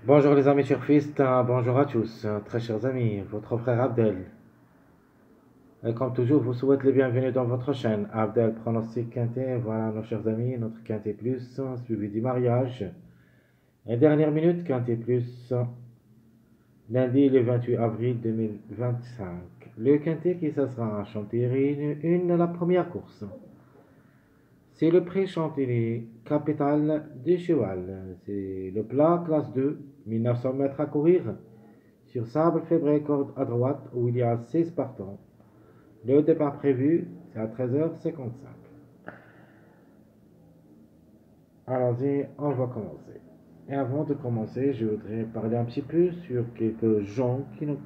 Bonjour les amis surfistes, bonjour à tous, très chers amis, votre frère Abdel. Et comme toujours, vous souhaite les bienvenus dans votre chaîne. Abdel Pronostic Quintet, voilà nos chers amis, notre Quintet Plus, suivi du mariage. Et dernière minute, Quintet Plus, lundi le 28 avril 2025. Le Quintet qui s'asera à Chantilly, la première course. C'est le prix Chantilly, capitale du cheval. C'est le plat, classe 2, 1900 mètres à courir. Sur sable, février, corde à droite, où il y a 6 partants. Le départ prévu, c'est à 13h55. Allons-y, on va commencer. Et avant de commencer, je voudrais parler un petit peu sur quelques gens qui nous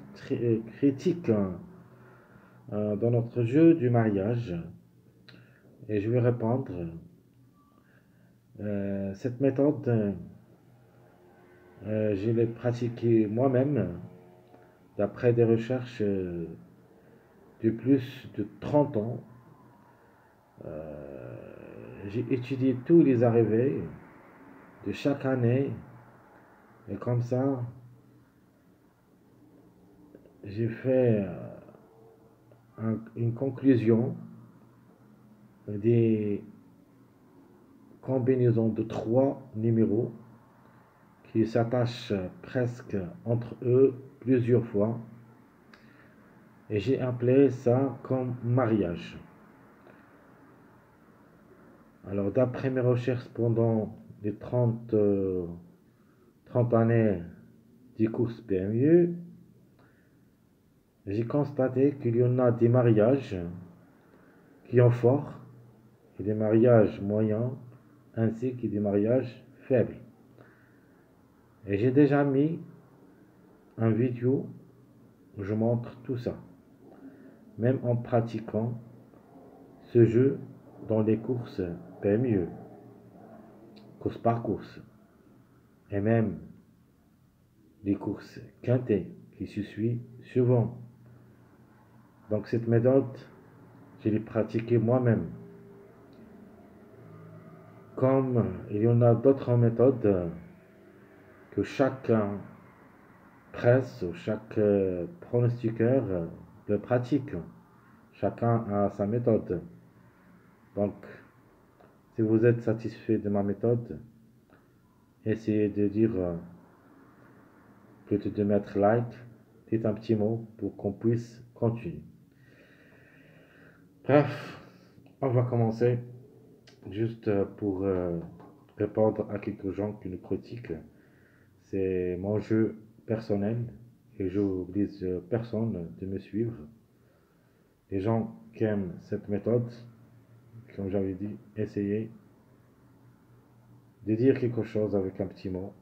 critiquent dans notre jeu du mariage. Et je vais répondre. Cette méthode, je l'ai pratiquée moi-même d'après des recherches de plus de 30 ans. J'ai étudié tous les arrivées de chaque année et comme ça, j'ai fait une conclusion des combinaisons de 3 numéros qui s'attachent presque entre eux plusieurs fois et j'ai appelé ça comme mariage. Alors d'après mes recherches pendant les 30 années des courses PMU, j'ai constaté qu'il y en a des mariages qui ont fort et des mariages moyens ainsi que des mariages faibles. Et j'ai déjà mis un vidéo où je montre tout ça, même en pratiquant ce jeu dans les courses PMU, course par course, et même les courses quintées qui se suivent souvent. Donc cette méthode, je l'ai pratiquée moi-même. Comme il y en a d'autres méthodes que chaque presse ou chaque pronostiqueur le pratique. Chacun a sa méthode. Donc, si vous êtes satisfait de ma méthode, essayez de dire, plutôt de mettre like, dites un petit mot pour qu'on puisse continuer. Bref, on va commencer juste pour répondre à quelques gens qui nous critiquent. C'est mon jeu personnel et je n'oblige personne de me suivre. Les gens qui aiment cette méthode, comme j'avais dit, essayez de dire quelque chose avec un petit mot,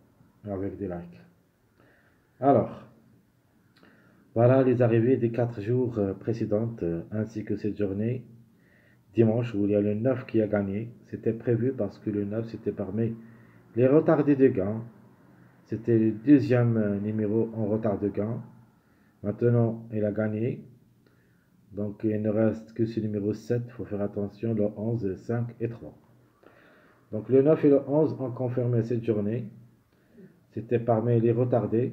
avec des likes. Alors, voilà les arrivées des 4 jours précédentes, ainsi que cette journée, dimanche, où il y a le 9 qui a gagné. C'était prévu parce que le 9, c'était parmi les retardés de gain. C'était le deuxième numéro en retard de gain. Maintenant, il a gagné. Donc, il ne reste que ce numéro 7. Il faut faire attention, le 11, 5 et 3. Donc, le 9 et le 11 ont confirmé cette journée. C'était parmi les retardés.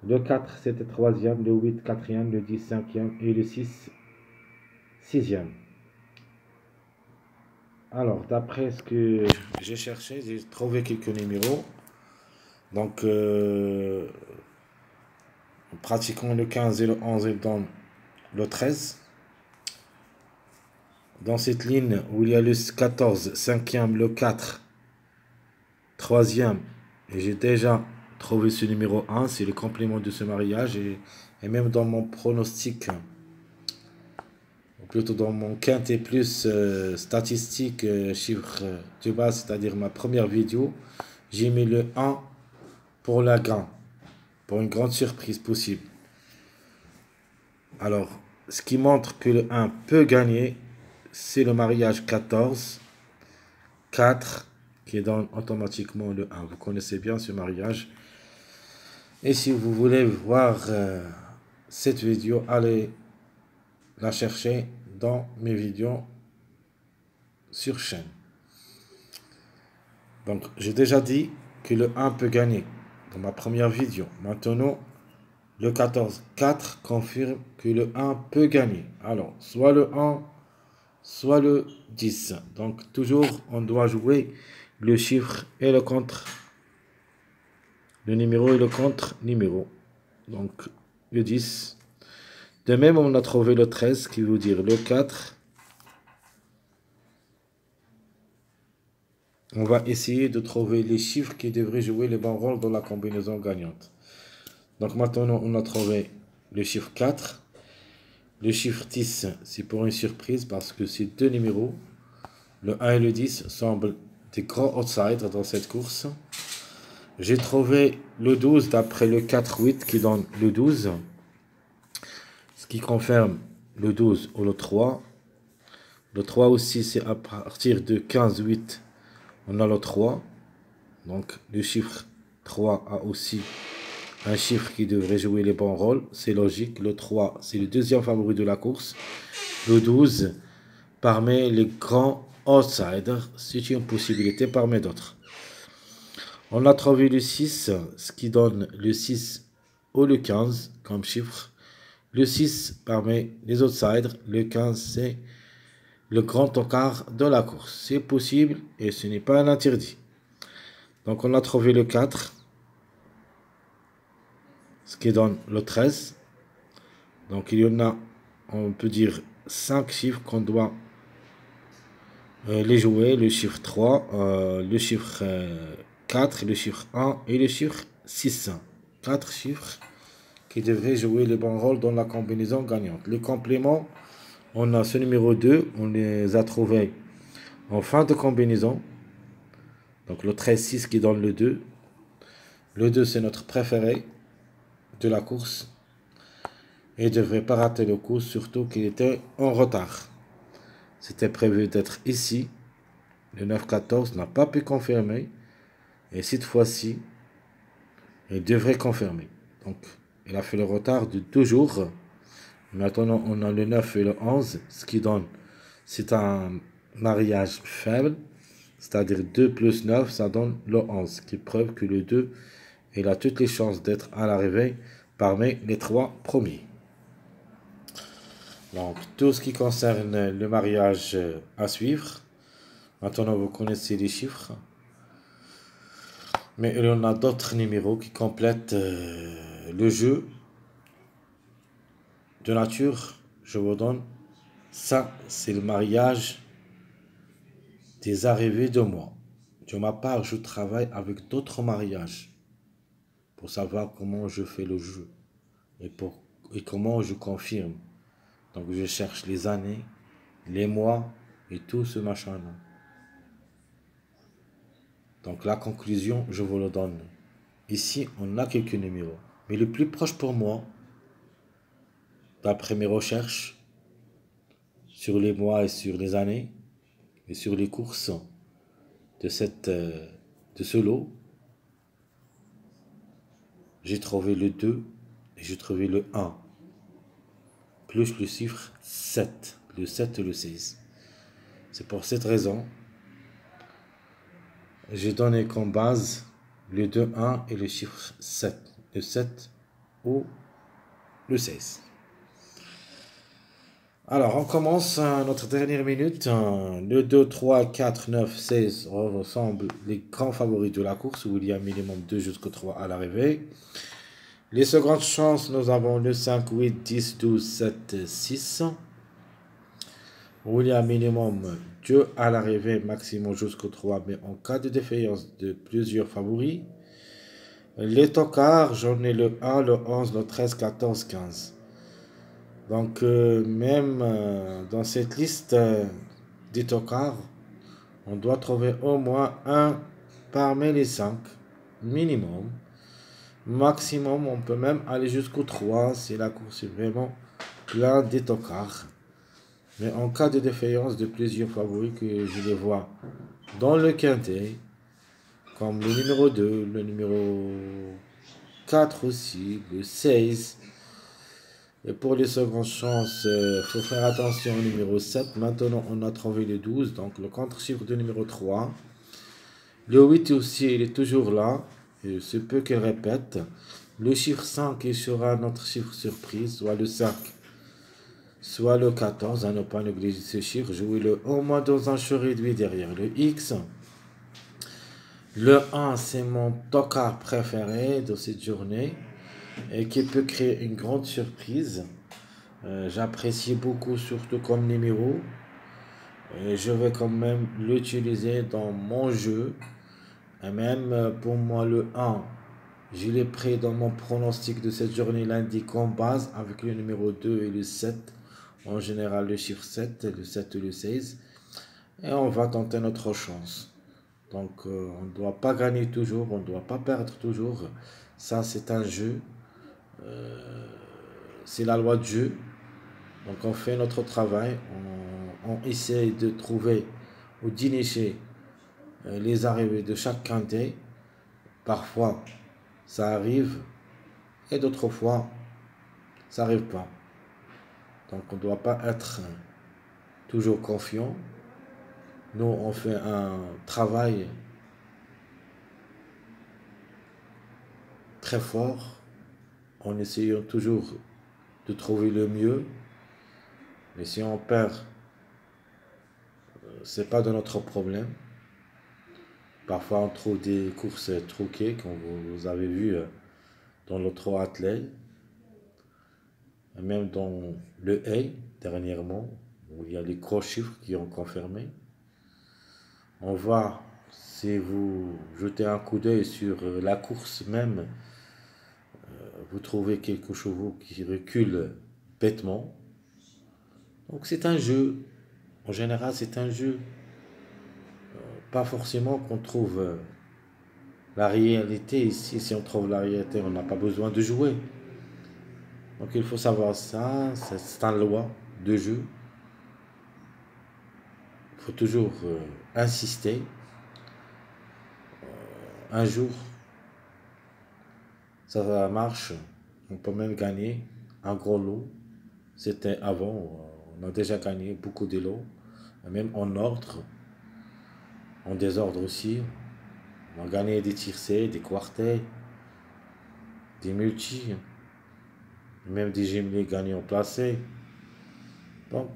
Le 4, c'était troisième. Le 8, quatrième. Le 10, cinquième. Et le 6, sixième. Alors, d'après ce que j'ai cherché, j'ai trouvé quelques numéros. Donc, pratiquement le 15 et le 11, il donne le 13. Dans cette ligne où il y a le 14, 5e, le 4, 3e, et j'ai déjà trouvé ce numéro 1, c'est le complément de ce mariage, et même dans mon pronostic, ou plutôt dans mon quintet plus statistique, chiffre de base, c'est-à-dire ma première vidéo, j'ai mis le 1 pour la gain, pour une grande surprise possible. Alors, ce qui montre que le 1 peut gagner, c'est le mariage 14, 4, qui donne automatiquement le 1. Vous connaissez bien ce mariage. Et si vous voulez voir cette vidéo, allez la chercher dans mes vidéos sur chaîne. Donc, j'ai déjà dit que le 1 peut gagner. dans ma première vidéo. Maintenant, le 14. 4 confirme que le 1 peut gagner. Alors, soit le 1, soit le 10. Donc, toujours, on doit jouer le chiffre et le contre. Le numéro et le contre-numéro. Donc, le 10. De même, on a trouvé le 13, qui veut dire le 4. On va essayer de trouver les chiffres qui devraient jouer le bon rôle dans la combinaison gagnante. Donc maintenant, on a trouvé le chiffre 4. Le chiffre 10, c'est pour une surprise parce que ces deux numéros, le 1 et le 10, semblent des grands outsiders dans cette course. J'ai trouvé le 12 d'après le 4-8 qui donne le 12. Ce qui confirme le 12 ou le 3. Le 3 aussi, c'est à partir de 15-8. On a le 3, donc le chiffre 3 a aussi un chiffre qui devrait jouer les bons rôles, c'est logique. Le 3, c'est le deuxième favori de la course. Le 12, parmi les grands outsiders, c'est une possibilité parmi d'autres. On a trouvé le 6, ce qui donne le 6 ou le 15 comme chiffre. Le 6, parmi les outsiders, le 15, c'est le grand tocard de la course. C'est possible et ce n'est pas un interdit. Donc on a trouvé le 4, ce qui donne le 13. Donc il y en a, on peut dire, 5 chiffres qu'on doit les jouer. Le chiffre 3, le chiffre 4, le chiffre 1 et le chiffre 6. 4 chiffres qui devraient jouer le bon rôle dans la combinaison gagnante. Les compléments, on a ce numéro 2, on les a trouvés en fin de combinaison. Donc le 13-6 qui donne le 2. Le 2, c'est notre préféré de la course. Et il ne devrait pas rater le coup, surtout qu'il était en retard. C'était prévu d'être ici. Le 9-14 n'a pas pu confirmer. Et cette fois-ci, il devrait confirmer. Donc, il a fait le retard de 2 jours. Maintenant, on a le 9 et le 11, ce qui donne, c'est un mariage faible. C'est-à-dire 2 plus 9, ça donne le 11, qui prouve que le 2, il a toutes les chances d'être à l'arrivée parmi les 3 premiers. Donc, tout ce qui concerne le mariage à suivre. Maintenant, vous connaissez les chiffres. Mais il y en a d'autres numéros qui complètent le jeu de nature. Je vous donne ça, c'est le mariage des arrivées de mois. De ma part, je travaille avec d'autres mariages pour savoir comment je fais le jeu et comment je confirme. Donc, je cherche les années, les mois et tout ce machin-là. Donc, la conclusion, je vous le donne. Ici, on a quelques numéros. Mais le plus proche pour moi, d'après mes recherches, sur les mois et sur les années, et sur les courses de ce lot, j'ai trouvé le 2 et j'ai trouvé le 1. Plus le chiffre 7. Le 7 et le 16. C'est pour cette raison j'ai donné comme base le 2, 1 et le chiffre 7. Le 7 ou le 16. Alors, on commence notre dernière minute. Le 2, 3, 4, 9, 16 ressemblent les grands favoris de la course où il y a minimum 2 jusqu'au 3 à l'arrivée. Les secondes chances, nous avons le 5, 8, 10, 12, 7, 6. Où il y a minimum 2 à l'arrivée, maximum jusqu'au 3, mais en cas de défaillance de plusieurs favoris. Les tocards, j'en ai le 1, le 11, le 13, 14, 15. Donc, même dans cette liste des tocards, on doit trouver au moins un parmi les 5, minimum. Maximum, on peut même aller jusqu'au 3 si la course est vraiment plein des tocards. Mais en cas de défaillance de plusieurs favoris que je les vois dans le quintet, comme le numéro 2, le numéro 4 aussi, le 16. Et pour les secondes chances, il faut faire attention au numéro 7. Maintenant, on a trouvé le 12, donc le contre-chiffre du numéro 3. Le 8 aussi, il est toujours là. il se peut qu'elle répète. Le chiffre 5 qui sera notre chiffre surprise, soit le 5, soit le 14, à ne pas négliger ce chiffre. Jouez-le au moins dans un jeu réduit derrière le X. Le 1, c'est mon tocard préféré de cette journée et qui peut créer une grande surprise. J'apprécie beaucoup, surtout comme numéro. Et je vais quand même l'utiliser dans mon jeu. Et même pour moi, le 1, je l'ai pris dans mon pronostic de cette journée lundi comme base avec le numéro 2 et le 7. En général, le chiffre 7, le 7 ou le 16. Et on va tenter notre chance. Donc, on ne doit pas gagner toujours, on ne doit pas perdre toujours. Ça, c'est un jeu. C'est la loi du jeu. Donc, on fait notre travail. On essaie de trouver ou d'initier les arrivées de chaque quintet. Parfois, ça arrive. Et d'autres fois, ça n'arrive pas. Donc, on ne doit pas être toujours confiant. Nous, on fait un travail très fort en essayant toujours de trouver le mieux. Mais si on perd, c'est pas de notre problème. Parfois, on trouve des courses truquées, comme vous avez vu dans l'autre athlète, même dans le A dernièrement, où il y a les gros chiffres qui ont confirmé. On voit, si vous jetez un coup d'œil sur la course même, vous trouvez quelques chevaux qui reculent bêtement. Donc c'est un jeu. En général, c'est un jeu. Pas forcément qu'on trouve la réalité ici. Si on trouve la réalité, on n'a pas besoin de jouer. Donc il faut savoir ça. C'est une loi de jeu. Il faut toujours insister. Un jour, ça marche. On peut même gagner un gros lot. C'était avant. On a déjà gagné beaucoup de lots. Même en ordre. En désordre aussi. On a gagné des tiercés, des quartets, des multis, même des jumelés gagnants placés. Donc,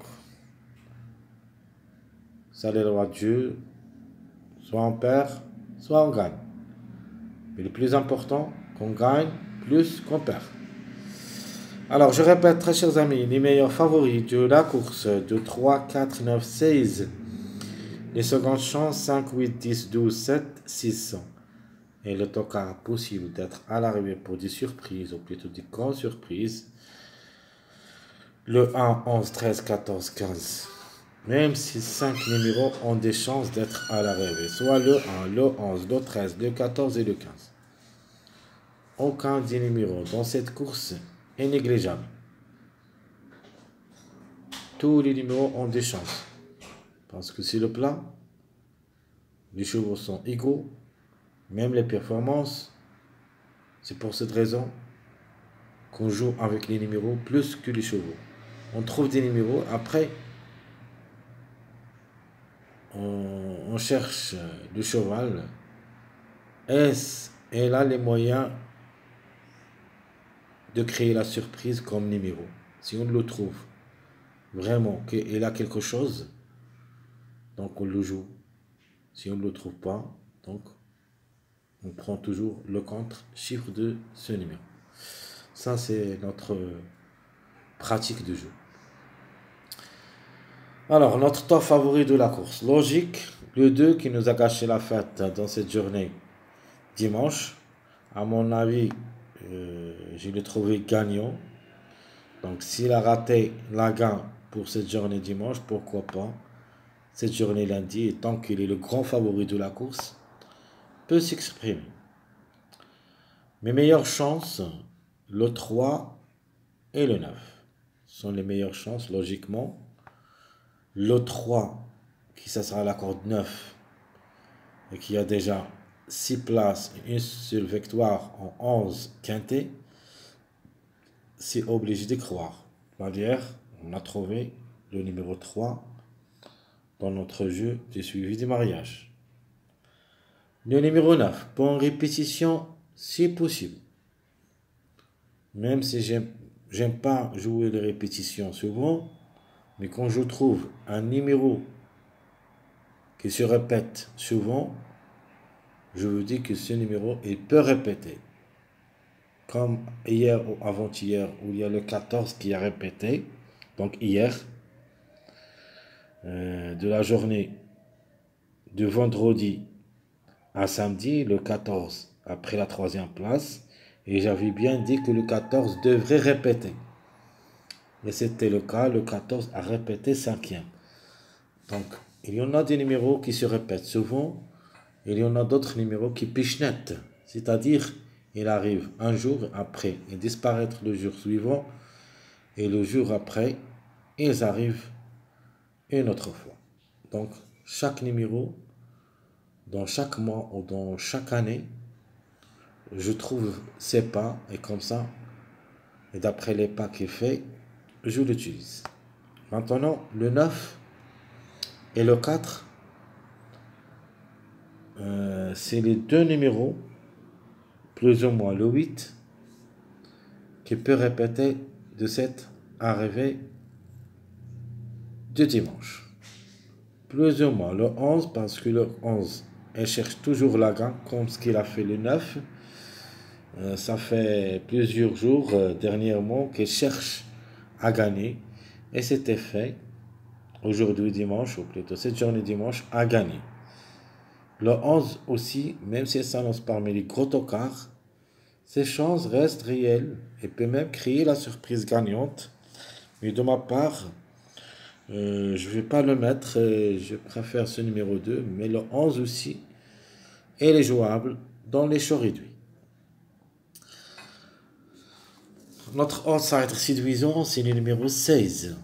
ça les lois de Dieu. Soit on perd, soit on gagne. Mais le plus important, qu'on gagne plus qu'on perd. Alors, je répète, très chers amis, les meilleurs favoris de la course de 3, 4, 9, 16. Les secondes chances, 5, 8, 10, 12, 7, 6. Et le tocard possible d'être à l'arrivée pour des surprises, ou plutôt des grandes surprises. Le 1, 11, 13, 14, 15. Même si 5 numéros ont des chances d'être à l'arrivée. Soit le 1, le 11, le 13, le 14 et le 15. Aucun des numéros dans cette course est négligeable. Tous les numéros ont des chances. Parce que c'est le plat. Les chevaux sont égaux. Même les performances. C'est pour cette raison qu'on joue avec les numéros plus que les chevaux. On trouve des numéros. Après, on cherche le cheval. Est-ce elle a les moyens de créer la surprise comme numéro? Si on le trouve vraiment qu'il a quelque chose, donc on le joue. Si on ne le trouve pas, donc on prend toujours le contre-chiffre de ce numéro. Ça, c'est notre pratique de jeu. Alors, notre top favori de la course. Logique, le 2 qui nous a gâché la fête dans cette journée dimanche. À mon avis, je l'ai trouvé gagnant. Donc, s'il a raté la gain pour cette journée dimanche, pourquoi pas cette journée lundi, et tant qu'il est le grand favori de la course, peut s'exprimer. Mes meilleures chances, le 3 et le 9 sont les meilleures chances, logiquement. Le 3, qui ça sera la corde 9, et qui a déjà 6 places et une seule victoire en 11 quintés, c'est obligé de croire. C'est-à-dire, on a trouvé le numéro 3 dans notre jeu de suivi du mariage. Le numéro 9, pour une répétition si possible. Même si j'aime pas jouer les répétitions souvent, mais quand je trouve un numéro qui se répète souvent, je vous dis que ce numéro, il peut répéter. Comme hier ou avant-hier, où il y a le 14 qui a répété. Donc hier, de la journée de vendredi à samedi, le 14 a pris la troisième place. Et j'avais bien dit que le 14 devrait répéter. Et c'était le cas, le 14 a répété cinquième. Donc, il y en a des numéros qui se répètent souvent, il y en a d'autres numéros qui pichenettent. C'est-à-dire, il arrive un jour après, ils disparaître le jour suivant, et le jour après, ils arrivent une autre fois. Donc, chaque numéro, dans chaque mois ou dans chaque année, je trouve ses pas, et comme ça, et d'après les pas qu'il fait, je l'utilise. Maintenant, le 9 et le 4, c'est les deux numéros, plus ou moins le 8, qui peut répéter de cette arrivée de dimanche. Plus ou moins le 11, parce que le 11, elle cherche toujours la gagne, comme ce qu'il a fait le 9. Ça fait plusieurs jours dernièrement qu'elle cherche à gagner. Et c'était fait aujourd'hui dimanche, ou plutôt cette journée dimanche, à gagner. Le 11 aussi, même si elle s'annonce parmi les gros tocards, ses chances restent réelles et peut même créer la surprise gagnante. Mais de ma part, je ne vais pas le mettre, je préfère ce numéro 2, mais le 11 aussi, elle est jouable dans les choix réduits. Notre outsider séduisant, c'est le numéro 16.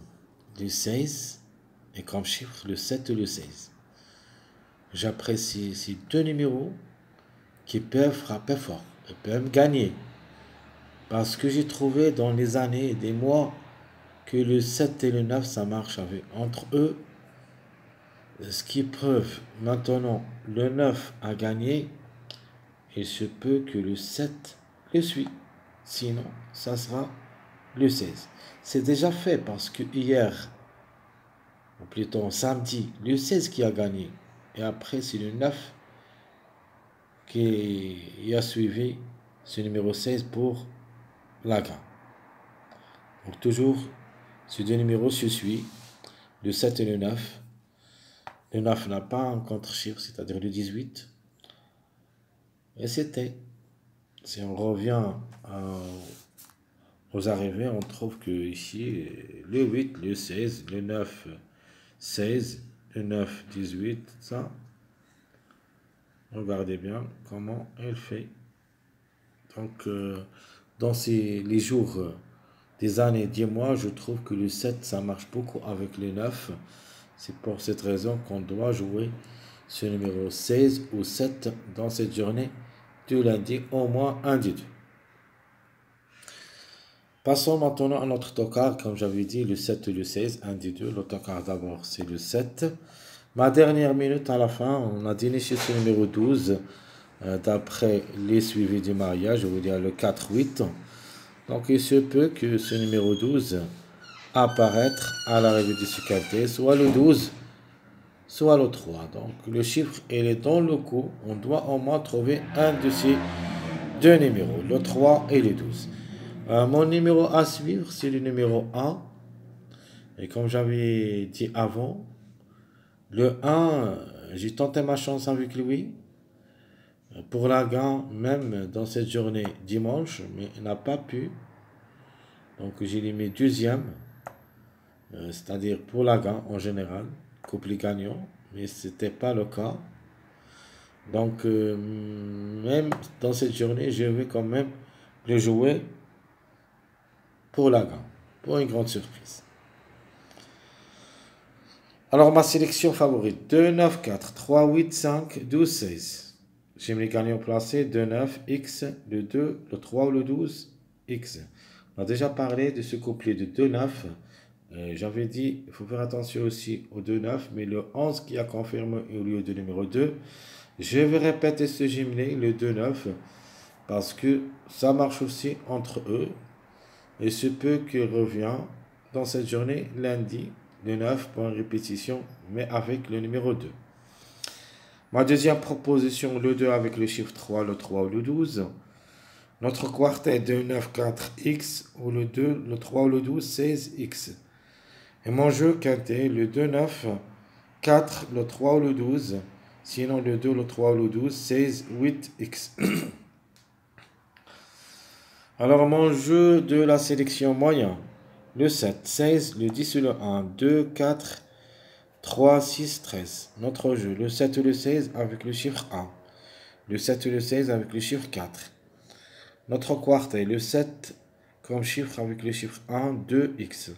Le 16 et comme chiffre le 7 et le 16. J'apprécie ces deux numéros qui peuvent frapper fort et peuvent gagner. Parce que j'ai trouvé dans les années et des mois que le 7 et le 9, ça marche entre eux. Ce qui preuve maintenant le 9 a gagné, il se peut que le 7 le suit. Sinon, ça sera le 16. C'est déjà fait parce que hier, ou plutôt samedi, le 16 qui a gagné. Et après, c'est le 9 qui a suivi ce numéro 16 pour la gagne. Donc toujours, ces deux numéros se suivent, le 7 et le 9. Le 9 n'a pas un contre-chiffre, c'est-à-dire le 18. Et c'était. Si on revient aux arrivées, on trouve que ici, le 8, le 16, le 9, 16, le 9, 18, ça. Regardez bien comment elle fait. Donc, dans les jours des années, des mois, je trouve que le 7, ça marche beaucoup avec le 9. C'est pour cette raison qu'on doit jouer ce numéro 16 ou 7 dans cette journée du lundi, au moins un des deux. Passons maintenant à notre tocard, comme j'avais dit, le 7 et le 16, un des deux. Le tocard d'abord, c'est le 7. Ma dernière minute à la fin, on a déniché ce numéro 12, d'après les suivis du mariage, je veux dire le 4-8. Donc il se peut que ce numéro 12 apparaître à l'arrivée du succaté, soit le 12, soit le 3. Donc le chiffre, il est dans le coup, on doit au moins trouver un de ces deux numéros, le 3 et le 12. Mon numéro à suivre, c'est le numéro 1. Et comme j'avais dit avant, le 1, j'ai tenté ma chance avec lui. Pour la gagne, même dans cette journée dimanche, mais il n'a pas pu. Donc j'ai mis deuxième, c'est-à-dire pour la gagne en général, couplet gagnant, mais ce n'était pas le cas. Donc même dans cette journée, je vais quand même le jouer pour la gagne, pour une grande surprise. Alors ma sélection favorite, 2, 9, 4, 3, 8, 5, 12, 16. J'aime les gagnants placés, 2, 9, X, le 2, le 3 ou le 12, X. On a déjà parlé de ce couplet de 2, 9. J'avais dit, il faut faire attention aussi au 2, 9, mais le 11 qui a confirmé au lieu du numéro 2. Je vais répéter ce jumelé, le 2, 9. parce que ça marche aussi entre eux. Et se peut qu'il revient dans cette journée, lundi, le 9, pour une répétition, mais avec le numéro 2. Ma deuxième proposition, le 2 avec le chiffre 3, le 3 ou le 12. Notre quartet 2, 9, 4, X, ou le 2, le 3 ou le 12, 16, X. Et mon jeu quintet, le 2, 9, 4, le 3 ou le 12. Sinon, le 2, le 3 ou le 12, 16, 8, X. Alors, mon jeu de la sélection moyen, le 7, 16, le 10 ou le 1, 2, 4, 3, 6, 13. Notre jeu, le 7 ou le 16 avec le chiffre 1. Le 7 ou le 16 avec le chiffre 4. Notre quartet, le 7 comme chiffre avec le chiffre 1, 2, X.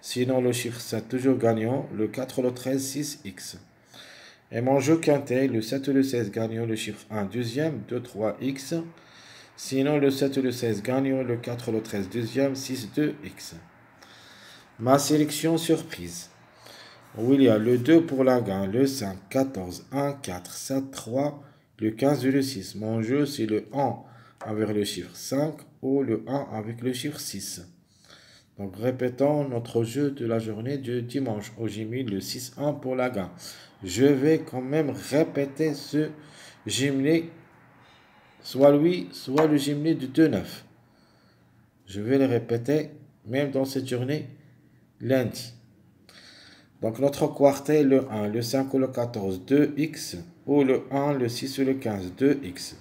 Sinon, le chiffre 7 toujours gagnant, le 4 ou le 13, 6, X. Et mon jeu quintet, le 7 ou le 16 gagnant, le chiffre 1, deuxième, 2, 3, X. Sinon, le 7 ou le 16 gagnant, le 4 ou le 13 deuxième, 6, 2, X. Ma sélection surprise, où il y a le 2 pour la gagne, le 5, 14, 1, 4, 7, 3, le 15 et le 6. Mon jeu, c'est le 1 avec le chiffre 5 ou le 1 avec le chiffre 6. Donc, répétons notre jeu de la journée de dimanche, où j'ai mis le 6-1 pour la gagne. Je vais quand même répéter ce jumelé, soit lui, soit le jumelé du 2-9. Je vais le répéter même dans cette journée lundi. Donc notre quartet, le 1, le 5 ou le 14, 2x, ou le 1, le 6 ou le 15, 2x.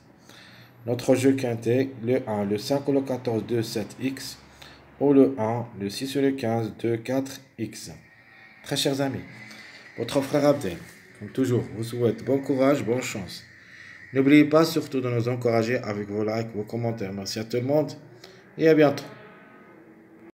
Notre jeu quintet, le 1, le 5 ou le 14, 2, 7x, ou le 1, le 6 ou le 15, 2, 4x. Très chers amis, votre frère Abdel, comme toujours, vous souhaite bon courage, bonne chance. N'oubliez pas surtout de nous encourager avec vos likes, vos commentaires. Merci à tout le monde et à bientôt.